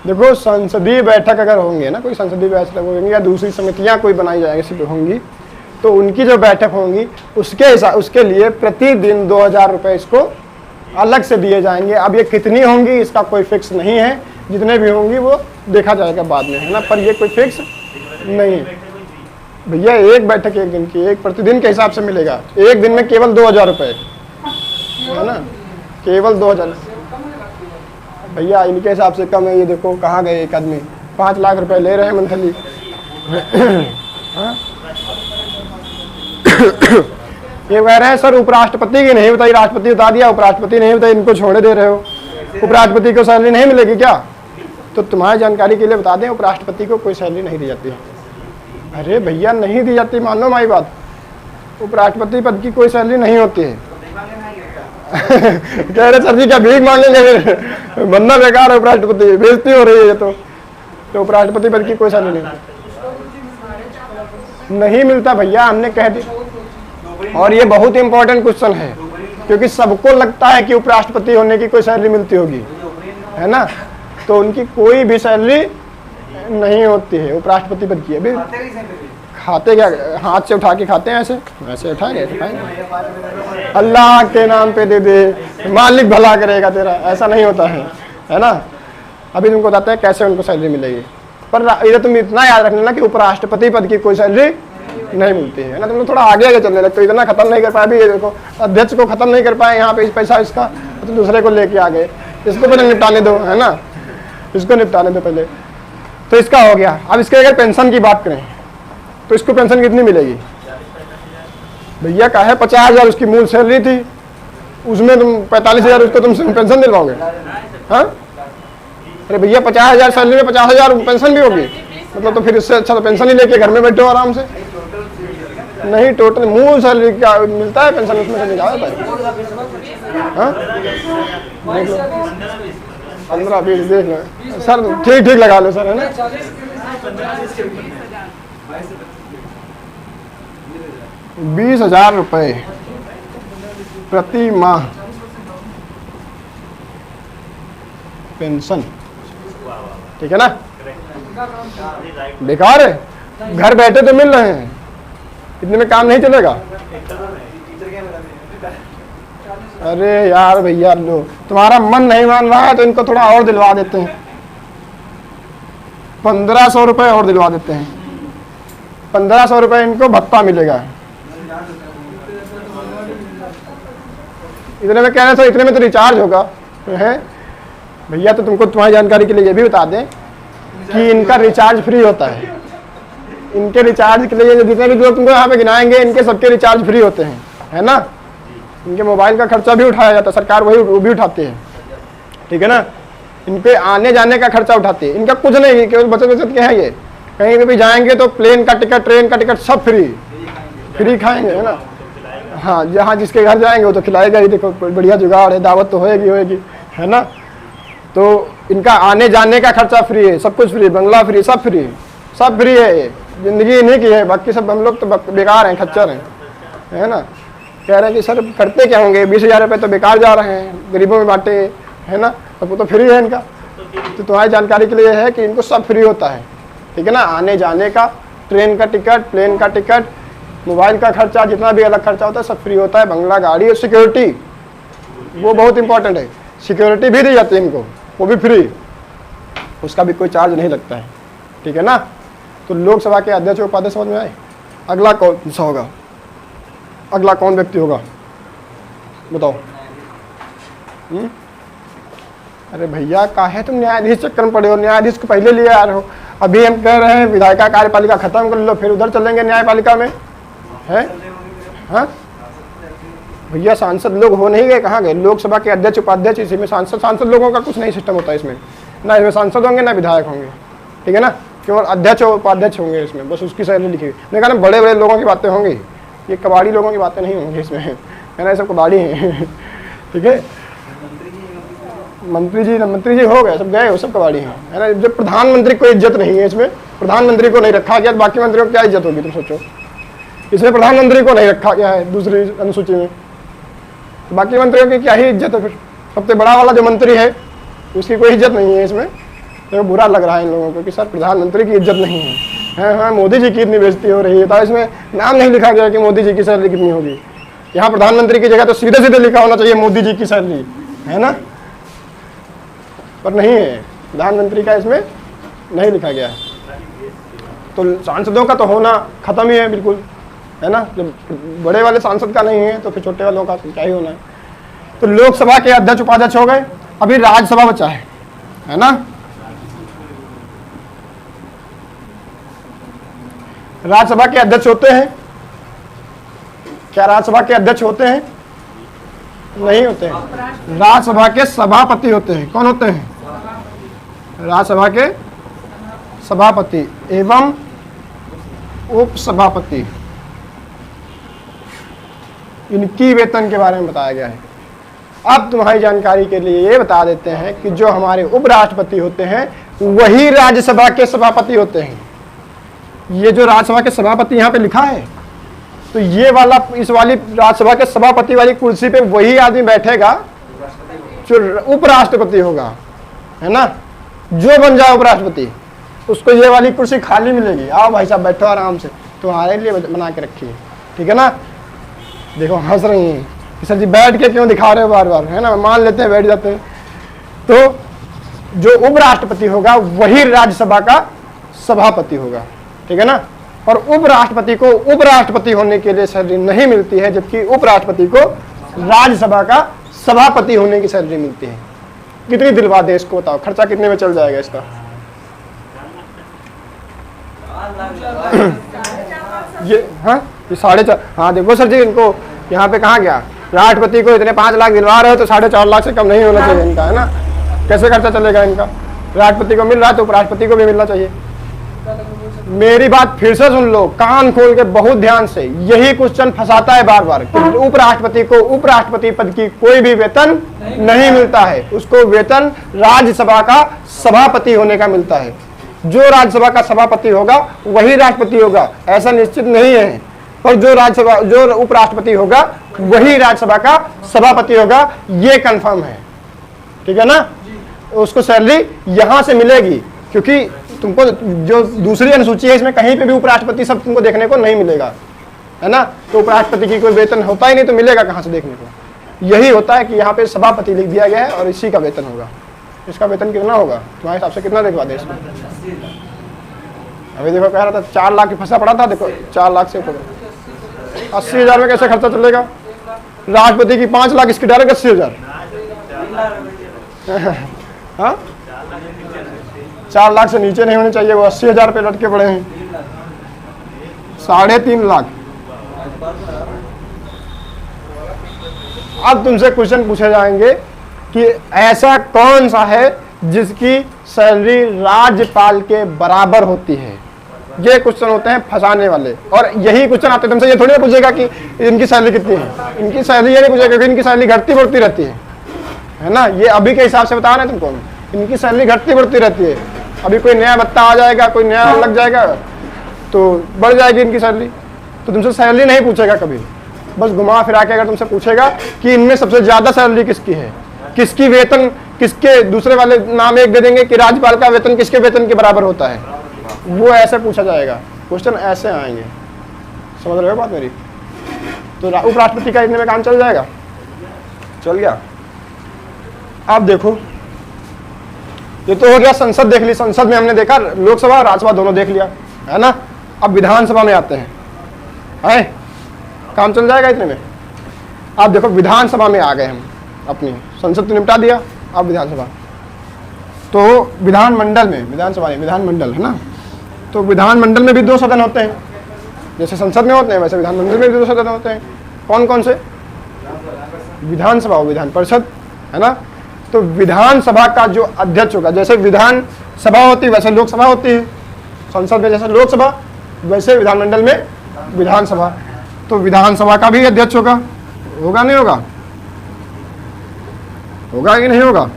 देखो संसदीय बैठक अगर होंगे ना, कोई संसदीय बैठक होंगी या दूसरी समितियां कोई बनाई जाएगी होंगी, तो उनकी जो बैठक होंगी उसके लिए प्रतिदिन 2,000 रुपये इसको अलग से दिए जाएंगे। अब ये कितनी होंगी इसका कोई फिक्स नहीं है, जितने भी होंगी वो देखा जाएगा बाद में, है ना। पर ये कोई फिक्स नहीं है भैया। एक बैठक एक दिन की, एक प्रतिदिन के हिसाब से मिलेगा। एक दिन में केवल 2,000 रुपये, है ना, केवल 2,000 भैया। इनके हिसाब से कम है। ये देखो कहाँ गए एक आदमी 5 लाख रुपए ले रहे हैं मंथली। ये कह रहे हैं सर उपराष्ट्रपति की नहीं बताई, राष्ट्रपति बता दिया, उपराष्ट्रपति नहीं बताई, इनको छोड़े दे रहे हो। उपराष्ट्रपति को सैलरी नहीं मिलेगी क्या? तो तुम्हारी जानकारी के लिए बता दें, उपराष्ट्रपति को कोई सैलरी नहीं दी जाती है। अरे भैया नहीं दी जाती, मान लो हमारी बात। उपराष्ट्रपति पद की कोई सैलरी नहीं होती है, कह रहे सर जी क्या भीख मांगेंगे फिर, बनना बेकार है उपराष्ट्रपति, बेइज्जती हो रही है ये तो उपराष्ट्रपति पद की कोई सैलरी नहीं मिलता भैया, हमने कह दिया। और ये बहुत इंपॉर्टेंट क्वेश्चन है, क्योंकि सबको लगता है कि उपराष्ट्रपति होने की कोई सैलरी मिलती होगी, है ना, तो उनकी कोई भी सैलरी नहीं होती है उपराष्ट्रपति पद की। अभी खाते क्या, हाथ से उठा के खाते हैं, ऐसे ऐसे उठाएंगे, अल्लाह के नाम पे दे दे, मालिक भला करेगा तेरा, ऐसा नहीं होता है ना। अभी तुमको बताते हैं कैसे उनको सैलरी मिलेगी, पर इधर तुम इतना याद रखना ना कि उपराष्ट्रपति पद की कोई सैलरी नहीं मिलती है ना। तुम लोग थोड़ा आगे आगे चलने लगते, इतना खत्म नहीं कर पाए। अभी ये देखो अध्यक्ष को खत्म नहीं कर पाए यहाँ पे पैसा इसका, तो दूसरे को लेके आ गए, इसको पहले निपटाने दो, है ना, इसको निपटाने दो पहले। तो इसका हो गया। अब इसके अगर पेंशन की बात करें तो इसको पेंशन कितनी मिलेगी भैया? का है 50,000 उसकी मूल सैलरी थी, उसमें तुम 45,000 उसको तुम पेंशन दिलवाओगे? हाँ, अरे भैया 50,000 सैलरी में 50,000 पेंशन भी होगी, मतलब तो फिर इससे अच्छा तो पेंशन ही लेके घर में बैठो आराम से। नहीं, टोटल मूल सैलरी क्या मिलता है पेंशन, उसमें से निकाला जाता है। हाँ, 15-20 देख लो सर, ठीक ठीक लगा लो सर, है ना। 20,000 रुपये प्रति माह पेंशन, ठीक है ना। बेकार है, घर बैठे तो मिल रहे हैं, इतने में काम नहीं चलेगा। अरे यार भैया लो, तुम्हारा मन नहीं मान रहा है तो इनको थोड़ा और दिलवा देते हैं, 1500 रुपये और दिलवा देते हैं। 1500 रुपये इनको भत्ता मिलेगा। इतने में कह रहे थे, इतने में तो रिचार्ज होगा, है भैया। तो तुमको तुम्हारी जानकारी के लिए ये भी बता दें कि इनका रिचार्ज फ्री होता है। इनके रिचार्ज के लिए जितने भी लोग तुमको यहाँ पे गिनाएंगे, इनके सबके रिचार्ज फ्री होते हैं, है ना। इनके मोबाइल का खर्चा भी उठाया जाता है, सरकार वो भी उठाती है, ठीक है ना। इनके आने जाने का खर्चा उठाती है, इनका कुछ नहीं, केवल बचत के हैं ये। कहीं पे भी जाएंगे तो प्लेन का टिकट, ट्रेन का टिकट सब फ्री खाएंगे, है ना। हाँ, जहाँ जिसके घर जाएंगे वो तो खिलाएगा ही। देखो बढ़िया जुगाड़ है, दावत तो होएगी, है ना। तो इनका आने जाने का खर्चा फ्री है, सब कुछ फ्री, बंगला फ्री, सब फ्री है। ये जिंदगी इन्हीं की है, बाकी सब हम लोग तो बेकार हैं, खच्चर हैं, है ना। कह रहे हैं कि सर करते क्या होंगे, 20,000 रुपये तो बेकार जा रहे हैं, गरीबों में बांटे, है ना। सबको तो फ्री है इनका। तो तुम्हारी जानकारी के लिए है कि इनको सब फ्री होता है, ठीक है ना। आने जाने का, ट्रेन का टिकट, प्लेन का टिकट, मोबाइल का खर्चा, जितना भी अलग खर्चा होता है सब फ्री होता है। बंगला, गाड़ी और सिक्योरिटी, वो बहुत इंपॉर्टेंट है, सिक्योरिटी भी दी जाती है इनको, वो भी फ्री, उसका भी कोई चार्ज नहीं लगता है, ठीक है ना। तो लोकसभा के अध्यक्ष उपाध्यक्ष समझ में आए। अगला कौन सा होगा, अगला कौन व्यक्ति होगा बताओ? अरे भैया काहे तुम न्यायाधीश चक्कर में पड़े हो, न्यायाधीश को पहले लिए आ रहे हो। अभी हम कह रहे हैं विधायिका कार्यपालिका खत्म कर लो, फिर उधर चलेंगे न्यायपालिका में, है। हाँ भैया, सांसद लोग हो नहीं गए, कहाँ गए? लोकसभा के अध्यक्ष उपाध्यक्ष, इसी में सांसद लोगों का कुछ नहीं सिस्टम होता है इसमें, ना इसमें सांसद होंगे ना विधायक होंगे, ठीक है ना। केवल अध्यक्ष और उपाध्यक्ष होंगे इसमें, बस उसकी सैलरी लिखी हुई। मैंने कहा ना बड़े बड़े लोगों की बातें होंगी, ये कबाड़ी लोगों की बातें नहीं होंगी इसमें, है ना। ये सब कबाड़ी हैं, ठीक है। मंत्री जी हो गए, सब गए, वो सब कबाड़ी हैं, है ना। जब प्रधानमंत्री को इज्जत नहीं है इसमें, प्रधानमंत्री को नहीं रखा गया, बाकी मंत्रियों को क्या इज्जत होगी तुम सोचो। इसमें प्रधानमंत्री को नहीं रखा गया है दूसरी अनुसूची में, तो बाकी मंत्रियों की क्या ही इज्जत है फिर। सबसे बड़ा वाला जो मंत्री है उसकी कोई इज्जत नहीं है इसमें। तो बुरा लग रहा है इन लोगों को कि सर प्रधानमंत्री की इज्जत नहीं है। हाँ, मोदी जी की इतनी बेइज्जती हो रही है, तो इसमें नाम नहीं लिखा गया कि मोदी जी की सैलरी कितनी होगी। यहाँ प्रधानमंत्री की जगह तो सीधे सीधे लिखा होना चाहिए मोदी जी की सैलरी, है ना, पर नहीं है, प्रधानमंत्री का इसमें नहीं लिखा गया है। तो सांसदों का तो होना खत्म ही है बिल्कुल, है ना। जब बड़े वाले सांसद का नहीं है तो फिर छोटे वालों का क्या ही होना है। तो लोकसभा के अध्यक्ष उपाध्यक्ष हो गए, अभी राज्यसभा बचा है ना। राज्यसभा के अध्यक्ष होते हैं क्या? राज्यसभा के अध्यक्ष होते हैं? नहीं होते हैं। राज्यसभा के सभापति होते हैं। कौन होते हैं? राज्यसभा के सभापति एवं उपसभापति। इनकी वेतन के बारे में बताया गया है। अब तुम्हारी जानकारी के लिए ये बता देते हैं कि जो हमारे उपराष्ट्रपति होते हैं वही राज्यसभा के सभापति होते हैं। ये जो राज्यसभा के सभापति यहाँ पे लिखा है, तो ये वाला, इस वाली राज्यसभा के सभापति वाली कुर्सी पे वही आदमी बैठेगा जो उपराष्ट्रपति होगा, है ना। जो बन जाए उपराष्ट्रपति उसको ये वाली कुर्सी खाली मिलेगी। आओ भाई साहब बैठो आराम से, तुम्हारे लिए बना के रखी है, ठीक है ना। देखो हंस रही हैं कि सर जी बैठ के क्यों दिखा रहे हो बार बार, है ना। मान लेते हैं बैठ जाते हैं। तो जो उपराष्ट्रपति होगा वही राज्यसभा का सभापति होगा, ठीक है ना। और उपराष्ट्रपति को उपराष्ट्रपति होने के लिए सैलरी नहीं मिलती है, जबकि उपराष्ट्रपति को राज्यसभा का सभापति होने की सैलरी मिलती है। कितनी दिलवा दे इसको, बताओ खर्चा कितने में चल जाएगा इसका। ये हाँ, ये 4.5, हाँ देखो सर जी इनको यहाँ पे कहाँ गया, राष्ट्रपति को इतने 5 लाख दिलवा रहे हो तो 4.5 लाख से कम नहीं होना चाहिए इनका, है ना। कैसे खर्चा चलेगा इनका। राष्ट्रपति को मिल रहा है तो उपराष्ट्रपति को भी मिलना चाहिए। मेरी बात फिर से सुन लो कान खोल के बहुत ध्यान से। यही क्वेश्चन फंसाता है बार बार कि उपराष्ट्रपति को उपराष्ट्रपति पद की कोई भी वेतन नहीं मिलता है, उसको वेतन राज्यसभा का सभापति होने का मिलता है। जो राज्यसभा का सभापति होगा वही राष्ट्रपति होगा, ऐसा निश्चित नहीं है। पर जो उपराष्ट्रपति होगा वही राज्यसभा का सभापति होगा, ये कंफर्म है, ठीक है ना। उसको सैलरी यहां से मिलेगी, क्योंकि तुमको जो दूसरी अनुसूची है इसमें कहीं पे भी उपराष्ट्रपति सब तुमको देखने को नहीं मिलेगा, है ना। तो उपराष्ट्रपति की कोई वेतन होता ही नहीं, तो मिलेगा कहां से देखने को। यही होता है कि यहाँ पे सभापति लिख दिया गया है और इसी का वेतन होगा। इसका वेतन कितना होगा तुम्हारे हिसाब से, कितना दिखवा दे इसमें। अभी देखो कह रहा था 4 लाख की फंसा पड़ा था, देखो 4 लाख से ऊपर 80,000 में कैसे खर्चा चलेगा। राष्ट्रपति की 5 लाख, इसकी डायरेक्ट 80,000। हाँ 4 लाख से नीचे नहीं होने चाहिए, वो 80,000 पे लटके पड़े हैं। 3.5 लाख। अब तुमसे क्वेश्चन पूछे जाएंगे कि ऐसा कौन सा है जिसकी सैलरी राज्यपाल के बराबर होती है। ये क्वेश्चन होते हैं फंसाने वाले, और यही क्वेश्चन आते तुमसे ये थोड़ी ना पूछेगा कि इनकी सैलरी कितनी है। इनकी सैलरी ये नहीं पूछेगा क्योंकि इनकी सैलरी घटती बढ़ती रहती है ना। ये अभी के हिसाब से बता रहे हैं तुमको, इनकी सैलरी घटती बढ़ती रहती है। अभी कोई नया भत्ता आ जाएगा, कोई नया लग जाएगा तो बढ़ जाएगी इनकी सैलरी। तो तुमसे सैलरी नहीं पूछेगा कभी, बस घुमा फिरा के अगर तुमसे पूछेगा कि इनमें सबसे ज्यादा सैलरी किसकी है, किसकी वेतन, किसके दूसरे वाले नाम एक दे देंगे कि राज्यपाल का वेतन किसके वेतन के बराबर होता है, वो ऐसे पूछा जाएगा। क्वेश्चन ऐसे आएंगे, समझ रहे हो बात मेरी। तो उपराष्ट्रपति का इतने में काम चल जाएगा, चल गया। अब देखो ये तो हो गया संसद देख ली, संसद में हमने देखा लोकसभा और राज्यसभा दोनों देख लिया, है ना। अब विधानसभा में आते हैं, है काम चल जाएगा इतने में। अब देखो विधानसभा में आ गए हम, अपनी संसद तो निपटा दिया, अब विधानसभा। तो विधानमंडल में, विधानसभा में विधानमंडल है ना, तो विधानमंडल में भी 2 सदन होते हैं, जैसे संसद में होते हैं वैसे विधानमंडल में भी 2 सदन होते हैं। कौन कौन से, विधानसभा और विधान परिषद, है ना। तो विधानसभा का जो अध्यक्ष होगा, जैसे विधानसभा होती है वैसे लोकसभा होती है, संसद में जैसे लोकसभा वैसे विधानमंडल में विधानसभा। तो विधानसभा का भी अध्यक्ष होगा, होगा नहीं होगा, होगा कि नहीं होगा।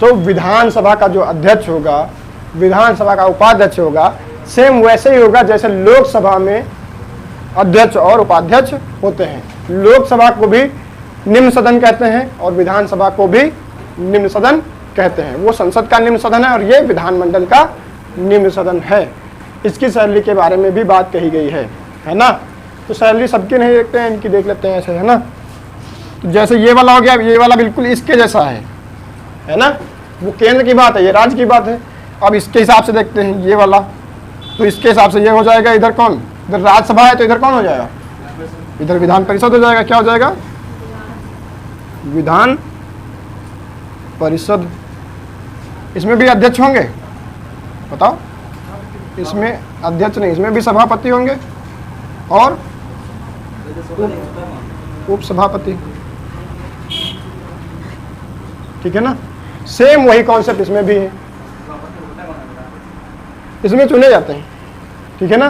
तो विधानसभा का जो अध्यक्ष होगा, विधानसभा का उपाध्यक्ष होगा, सेम वैसे ही होगा जैसे लोकसभा में अध्यक्ष और उपाध्यक्ष होते हैं। लोकसभा को भी निम्न सदन कहते हैं और विधानसभा को भी निम्न सदन कहते हैं। वो संसद का निम्न सदन है और ये विधानमंडल का निम्न सदन है। इसकी सैलरी के बारे में भी बात कही गई है ना। तो सैलरी सबकी नहीं देखते हैं, इनकी देख लेते हैं ऐसे, है ना। तो जैसे ये वाला हो गया, ये वाला बिल्कुल इसके जैसा है ना। वो केंद्र की बात है, ये राज्य की बात है। अब इसके हिसाब से देखते हैं ये वाला, तो इसके हिसाब से ये हो जाएगा, इधर कौन, इधर राज्यसभा है तो इधर कौन हो जाएगा, इधर विधान परिषद हो जाएगा। क्या हो जाएगा, विधान परिषद। इसमें भी अध्यक्ष होंगे, बताओ। इसमें अध्यक्ष नहीं, इसमें भी सभापति होंगे और उपसभापति, ठीक है ना। सेम वही कॉन्सेप्ट इसमें भी है। इसमें चुने जाते हैं, ठीक है ना।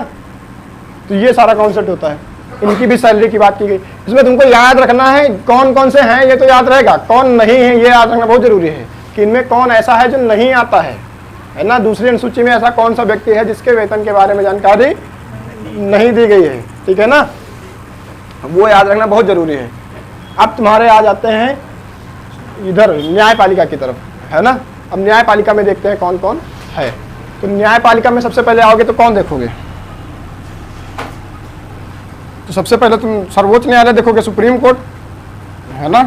तो ये सारा कॉन्सेप्ट होता है। इनकी भी सैलरी की बात की गई। इसमें तुमको याद रखना है कौन कौन से हैं, ये तो याद रहेगा, कौन नहीं है ये याद रखना बहुत जरूरी है कि इनमें कौन ऐसा है जो नहीं आता है ना। दूसरी अनुसूची में ऐसा कौन सा व्यक्ति है जिसके वेतन के बारे में जानकारी नहीं दी गई है, ठीक है ना, वो याद रखना बहुत जरूरी है। अब तुम्हारे आ जाते हैं इधर न्यायपालिका की तरफ, है ना। अब न्यायपालिका में देखते हैं कौन कौन है। तो न्यायपालिका में सबसे पहले आओगे तो कौन देखोगे? तो सबसे पहले तुम सर्वोच्च न्यायालय देखोगे, सुप्रीम कोर्ट, है ना।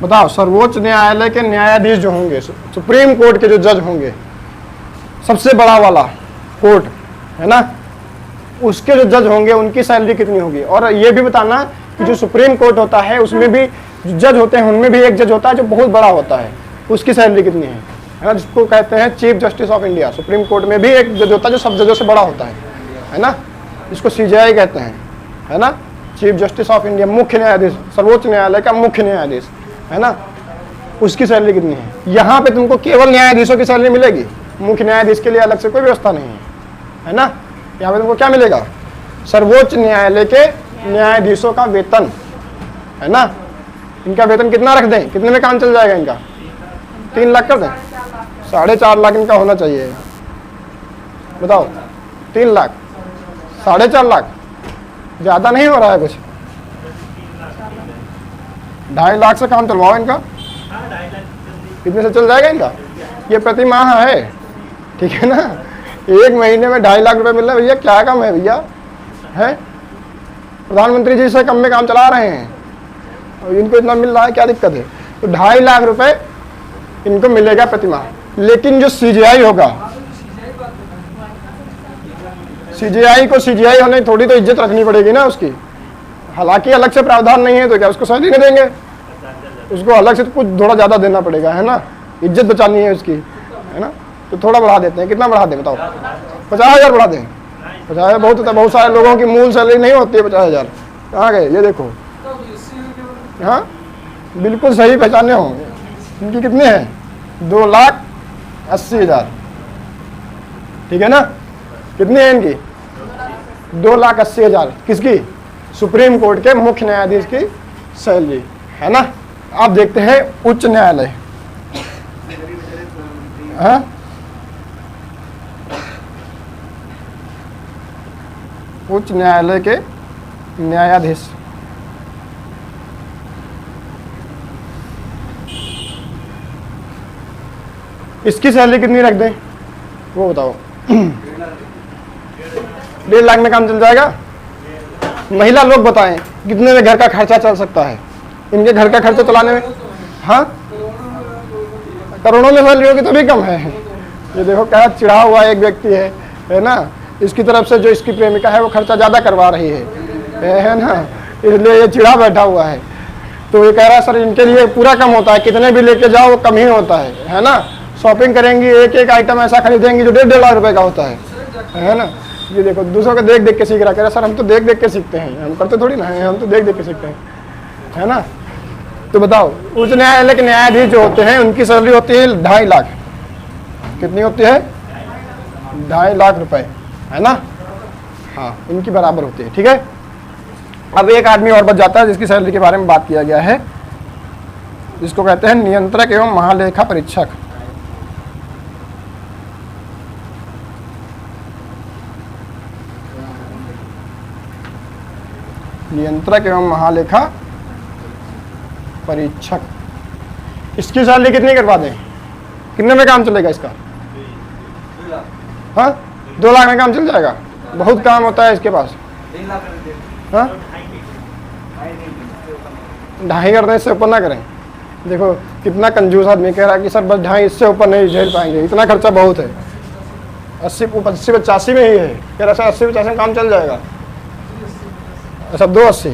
बताओ, सर्वोच्च न्यायालय के न्यायाधीश जो होंगे, सुप्रीम कोर्ट के जो जज होंगे, सबसे बड़ा वाला कोर्ट, है ना, उसके जो जज होंगे उनकी सैलरी कितनी होगी। और ये भी बताना कि जो सुप्रीम कोर्ट होता है उसमें भी जो जज होते हैं उनमें भी एक जज होता है जो बहुत बड़ा होता है, उसकी सैलरी कितनी है ना, जिसको कहते हैं chief justice of India. Supreme court में भी एक जज होता है जो सब जजों से बड़ा होता है ना, जिसको CJI कहते हैं, है ना, चीफ जस्टिस ऑफ इंडिया, मुख्य न्यायाधीश, सर्वोच्च न्यायालय का मुख्य न्यायाधीश, है ना, उसकी सैलरी कितनी है। यहाँ पे तुमको केवल न्यायाधीशों की सैलरी मिलेगी, मुख्य न्यायाधीश के लिए अलग से कोई व्यवस्था नहीं है ना। यहाँ पे तुमको क्या मिलेगा? सर्वोच्च न्यायालय के न्यायाधीशों का वेतन, है ना। इनका वेतन कितना रख दें, कितने में काम चल जाएगा इनका? 3 लाख कर दें, 4.5 लाख इनका होना चाहिए। बताओ, 3 लाख, 4.5 लाख, ज्यादा नहीं हो रहा है कुछ? 2.5 लाख से काम चलवाओ इनका, कितने से चल जाएगा इनका? ये प्रति माह है, ठीक है ना। 1 महीने में 2.5 लाख रुपए मिल रहे हैं भैया, क्या कम है भैया, है। प्रधानमंत्री जी से कम में काम चला रहे हैं और इनको इतना मिल रहा है, क्या दिक्कत है? तो 2.5 लाख रुपए इनको मिलेगा प्रति माह। लेकिन जो CJI होगा, CJI को CJI होने थोड़ी तो इज्जत रखनी पड़ेगी ना उसकी। हालांकि अलग से प्रावधान नहीं है तो क्या उसको सैलरी नहीं देंगे, उसको अलग से कुछ थोड़ा ज़्यादा देना पड़ेगा, है ना, इज्जत बचानी है उसकी, है ना। तो थोड़ा बढ़ा देते हैं, कितना बढ़ा दें बताओ? 50,000 बढ़ा दें। 50,000 बहुत होता है, बहुत सारे लोगों की मूल सैलरी नहीं होती है 50,000। कहाँ गए ये देखो, हाँ बिल्कुल सही पहचाने होंगे। इनकी कितने हैं? 2,80,000, ठीक है ना। कितनी है इनकी? 2,80,000। किसकी? सुप्रीम कोर्ट के मुख्य न्यायाधीश की सैलरी, है ना। आप देखते हैं उच्च न्यायालय, हाँ उच्च न्यायालय के न्यायाधीश, इसकी सैलरी कितनी रख दें वो बताओ? 1.5 लाख में काम चल जाएगा। महिला लोग बताएं कितने में घर का खर्चा चल सकता है? इनके घर का खर्चा चलाने में, हाँ करोड़ों में सैलरी होगी, तभी कम है। ये देखो क्या चिढ़ा हुआ एक व्यक्ति है ना, इसकी तरफ से जो इसकी प्रेमिका है वो खर्चा ज़्यादा करवा रही है ना, इसलिए ये चिढ़ा बैठा हुआ है। तो ये कह रहा है सर इनके लिए पूरा कम होता है, कितने भी लेके जाओ वो कम ही होता है ना। शॉपिंग करेंगी, एक एक आइटम ऐसा खरीदेंगी जो 1.5 लाख रुपए का होता है ना। ये देखो दूसरों को देख देख के सीख रहा, कह रहा सर हम तो देख देख के सीखते हैं, हम करते थोड़ी ना है, हम तो देख देख के सीखते हैं, है ना। तो बताओ, उच्च न्यायालय के न्यायाधीश जो होते हैं उनकी सैलरी होती है 2.5 लाख। कितनी होती है? 2.5 लाख रुपए, है ना। हाँ इनकी बराबर होती है, ठीक है। अब एक आदमी और बच जाता है जिसकी सैलरी के बारे में बात किया गया है, जिसको कहते हैं नियंत्रक एवं महालेखा परीक्षक। नियंत्रक एवं महालेखा परीक्षक, इसकी सैलरी कितनी करवा दें? कितने में काम चलेगा इसका? हाँ 2 लाख में काम चल जाएगा, बहुत काम होता है इसके पास। हाँ 2.5 कर दें, इससे ऊपर ना करें। देखो कितना कंजूस आदमी, कह रहा है कि सर बस 2.5, इससे ऊपर नहीं झेल पाएंगे, इतना खर्चा बहुत है। 80-85 में ही है, कह रहा सर 80-85 में काम चल जाएगा। अच्छा 280,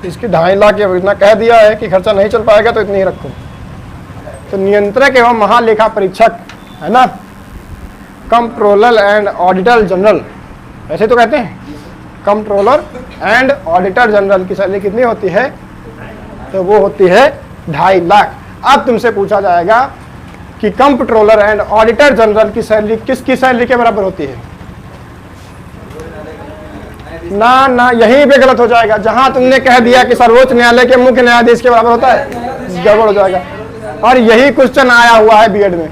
इसकी 2.5 लाख इतना कह दिया है कि खर्चा नहीं चल पाएगा तो इतनी ही रखो। तो नियंत्रक एवं महालेखा परीक्षक, है ना, कंट्रोलर एंड ऑडिटर जनरल, ऐसे तो कहते हैं, कंट्रोलर एंड ऑडिटर जनरल की सैलरी कितनी होती है? तो वो होती है 2.5 लाख। अब तुमसे पूछा जाएगा कि कंट्रोलर एंड ऑडिटर जनरल की सैलरी किसकी सैलरी के बराबर होती है? ना ना, यहीं पे गलत हो जाएगा। जहां तुमने कह दिया कि सर्वोच्च न्यायालय के मुख्य न्यायाधीश के बराबर होता है, गड़बड़ हो जाएगा। और यही क्वेश्चन आया हुआ है बीएड में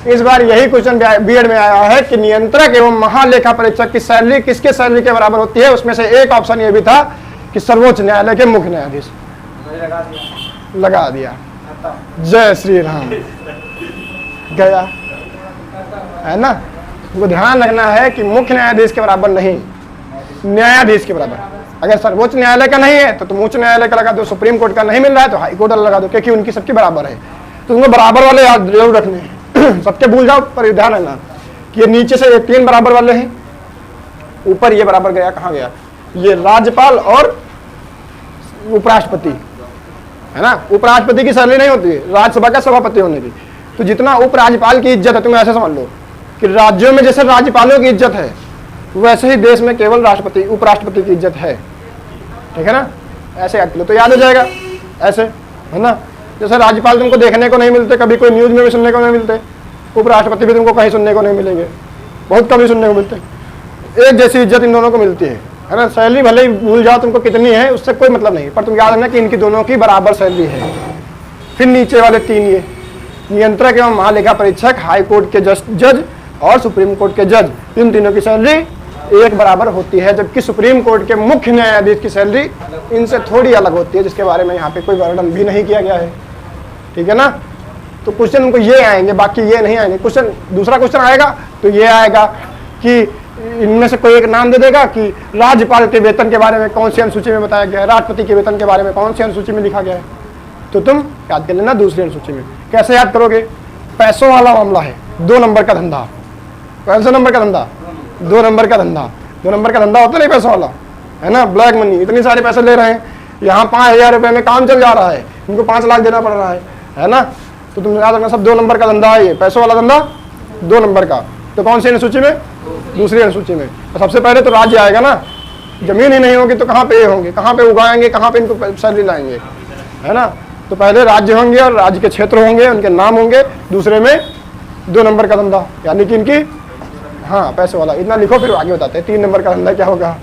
इस बार यही क्वेश्चन बीएड में आया है कि नियंत्रक एवं महालेखा परीक्षक की सैलरी किसके सैलरी के बराबर होती है। उसमें से एक ऑप्शन ये भी था कि सर्वोच्च न्यायालय के मुख्य न्यायाधीश। लगा दिया। जय श्री राम। गया है ना। वो ध्यान रखना है कि मुख्य न्यायाधीश के बराबर नहीं, न्यायाधीश के बराबर। अगर सर्वोच्च न्यायालय का नहीं है तो तुम उच्च न्यायालय का लगा दो, सुप्रीम कोर्ट का नहीं मिल रहा है तो हाई कोर्ट लगा दो, क्योंकि उनकी सबकी बराबर है। तो तुमको बराबर वाले याद जरूर रखने हैं। सबके भूल जाओ, पर ध्यान रखना कि ये नीचे से ये 3 बराबर वाले हैं, ऊपर ये बराबर गया, कहाँ गया? ये राज्यपाल और उपराष्ट्रपति है ना। उपराष्ट्रपति की सैलरी नहीं होती है राज्यसभा का सभापति होने की। तो जितना उपराज्यपाल की इज्जत है, तुम ऐसे समझ लो कि राज्यों में जैसे राज्यपालों की इज्जत है, वैसे ही देश में केवल राष्ट्रपति उपराष्ट्रपति की इज्जत है। ठीक है ना। ऐसे याद लो तो याद हो जाएगा। ऐसे है ना। जैसे राज्यपाल तुमको देखने को नहीं मिलते, कभी कोई न्यूज में भी सुनने को नहीं मिलते, उपराष्ट्रपति भी तुमको कहीं सुनने को नहीं मिलेंगे, बहुत कम ही सुनने को मिलते। एक जैसी इज्जत इन दोनों को मिलती है ना। सैलरी भले ही भूल जाओ तुमको कितनी है, उससे कोई मतलब नहीं, पर तुम याद रखना कि इनकी दोनों की बराबर सैलरी है। फिर नीचे वाले 3 ये नियंत्रक एवं महालेखा परीक्षक, हाई कोर्ट के जज और सुप्रीम कोर्ट के जज, इन तीनों की सैलरी एक बराबर होती है। जबकि सुप्रीम कोर्ट के मुख्य न्यायाधीश की सैलरी इनसे थोड़ी अलग होती है, जिसके बारे में यहाँ पे कोई वर्णन भी नहीं किया गया है। ठीक है ना। तो क्वेश्चन उनको ये आएंगे, बाकी ये नहीं आएंगे। क्वेश्चन दूसरा क्वेश्चन आएगा तो ये आएगा कि इनमें से कोई एक नाम दे देगा कि राज्यपाल के वेतन के बारे में कौन सी अनुसूची में बताया गया है, राष्ट्रपति के वेतन के बारे में कौन सी अनुसूची में लिखा गया है। तो तुम याद कर लेना दूसरी अनुसूची में। कैसे याद करोगे? पैसों वाला मामला है, 2 नंबर का धंधा। कौन सा नंबर का धंधा? 2 नंबर का धंधा। 2 नंबर का धंधा होता नहीं पैसों वाला, है ना। ब्लैक मनी, इतने सारे पैसे ले रहे हैं, यहाँ 5,000 रुपये में काम चल जा रहा है, इनको 5 लाख देना पड़ रहा है ना। तो तुम याद रखना सब 2 नंबर का धंधा है, ये पैसों वाला धंधा 2 नंबर का। तो कौन सी अनुसूची में? दूसरी अनुसूची में। तो सबसे पहले तो राज्य आएगा ना। जमीन ही नहीं होगी तो कहाँ पे ये होंगे, कहाँ पे उगाएंगे, कहाँ पे इनको सैलरी लाएंगे, है ना। तो पहले राज्य होंगे और राज्य के क्षेत्र होंगे, उनके नाम होंगे। दूसरे में 2 नंबर का धंधा, यानी कि इनकी, हाँ, पैसे वाला। इतना लिखो, फिर आगे बताते हैं 3 नंबर का धंधा क्या होगा।